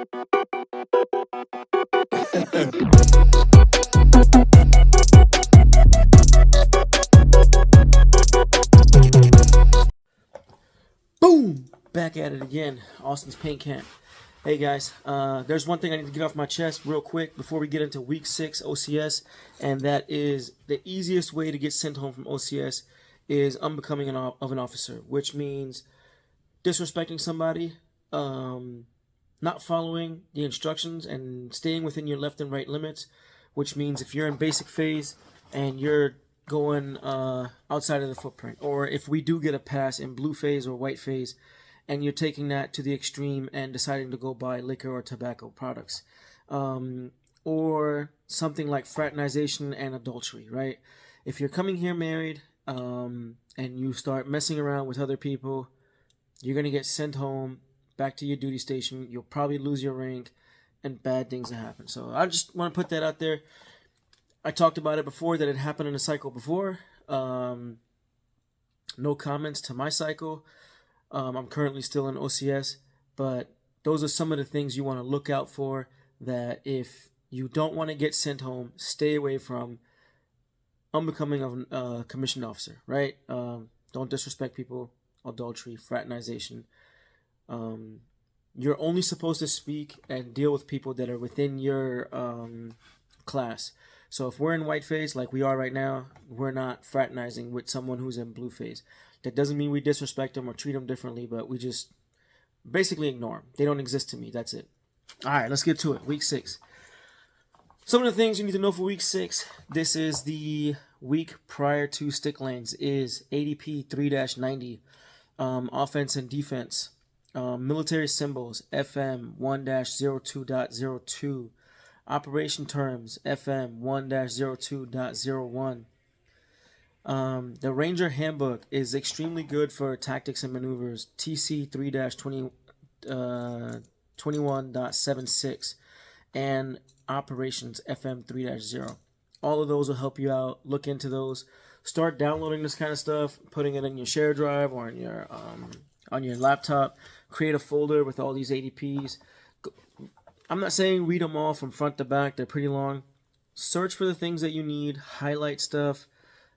Boom! Back at it again. Austin's Paint Camp. Hey guys, there's one thing I need to get off my chest real quick before we get into week 6 OCS, and that is the easiest way to get sent home from OCS is unbecoming of an officer, which means disrespecting somebody, not following the instructions, and staying within your left and right limits, which means if you're in basic phase and you're going outside of the footprint, or if we do get a pass in blue phase or white phase and you're taking that to the extreme and deciding to go buy liquor or tobacco products, or something like fraternization and adultery, right? If you're coming here married and you start messing around with other people, you're going to get sent home back to your duty station. You'll probably lose your rank and bad things will happen. So I just want to put that out there. I talked about it before, that it happened in a cycle before. No comments to my cycle. I'm currently still in OCS, but those are some of the things you want to look out for, that if you don't want to get sent home, stay away from unbecoming of a commissioned officer, right? Don't disrespect people, adultery, fraternization. You're only supposed to speak and deal with people that are within your class. So if we're in white phase, like we are right now, we're not fraternizing with someone who's in blue phase. That doesn't mean we disrespect them or treat them differently, but we just basically ignore them. They don't exist to me. That's it. All right, let's get to it. Week 6. Some of the things you need to know for week 6. This is the week prior to stick lanes. Is ADP 3-90, offense and defense, military symbols, FM 1-02.02. Operation terms, FM 1-02.01. The Ranger Handbook is extremely good for tactics and maneuvers, TC 3-21.76, and operations, FM 3-0. All of those will help you out. Look into those. Start downloading this kind of stuff, putting it in your share drive or in your on your laptop. Create a folder with all these ADPs. I'm not saying read them all from front to back. They're pretty long. Search for the things that you need, highlight stuff,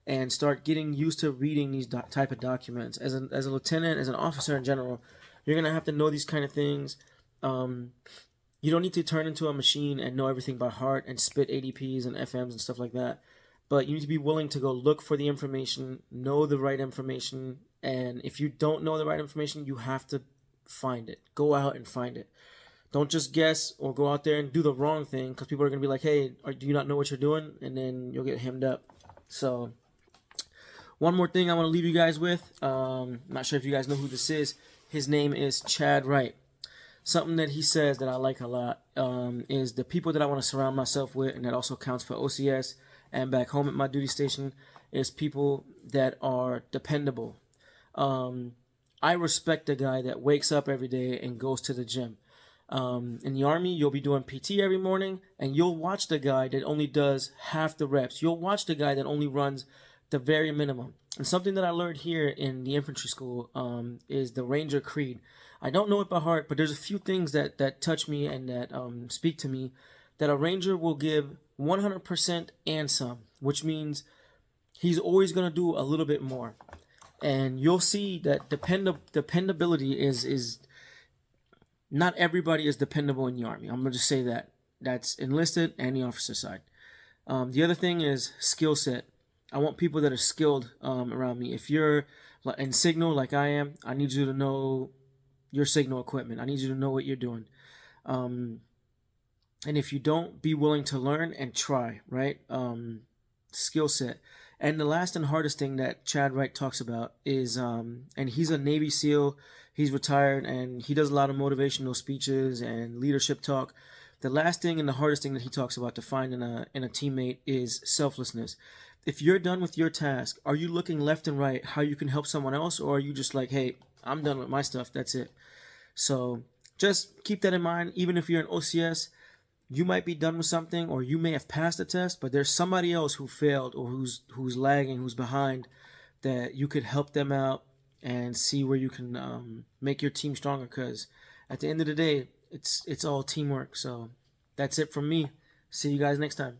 and start getting used to reading these type of documents. As a lieutenant, as an officer in general, you're going to have to know these kind of things. You don't need to turn into a machine and know everything by heart and spit ADPs and FMs and stuff like that. But you need to be willing to go look for the information, know the right information, and if you don't know the right information, you have to find it. Go out and find it. Don't just guess or go out there and do the wrong thing, because people are going to be like, hey, do you not know what you're doing? And then you'll get hemmed up. So one more thing I want to leave you guys with. Not sure if you guys know who this is. His name is Chad Wright. Something that he says that I like a lot is the people that I want to surround myself with, and that also counts for OCS and back home at my duty station, is people that are dependable. I respect a guy that wakes up every day and goes to the gym. In the Army, you'll be doing PT every morning, and you'll watch the guy that only does half the reps. You'll watch the guy that only runs the very minimum. And something that I learned here in the infantry school is the Ranger Creed. I don't know it by heart, but there's a few things that touch me and that speak to me, that a Ranger will give 100% and some, which means he's always going to do a little bit more. And you'll see that dependability is not everybody is dependable in the Army. I'm going to just say that. That's enlisted and the officer side. The other thing is skill set. I want people that are skilled around me. If you're in signal like I am, I need you to know your signal equipment. I need you to know what you're doing. And if you don't, be willing to learn and try, right? Skill set. And the last and hardest thing that Chad Wright talks about is, and he's a Navy SEAL, he's retired, and he does a lot of motivational speeches and leadership talk. The last thing and the hardest thing that he talks about to find in a teammate is selflessness. If you're done with your task, are you looking left and right how you can help someone else, or are you just like, hey, I'm done with my stuff, that's it? So just keep that in mind. Even if you're in OCS, you might be done with something, or you may have passed the test, but there's somebody else who failed or who's lagging, who's behind, that you could help them out and see where you can make your team stronger. Because at the end of the day, it's all teamwork. So that's it from me. See you guys next time.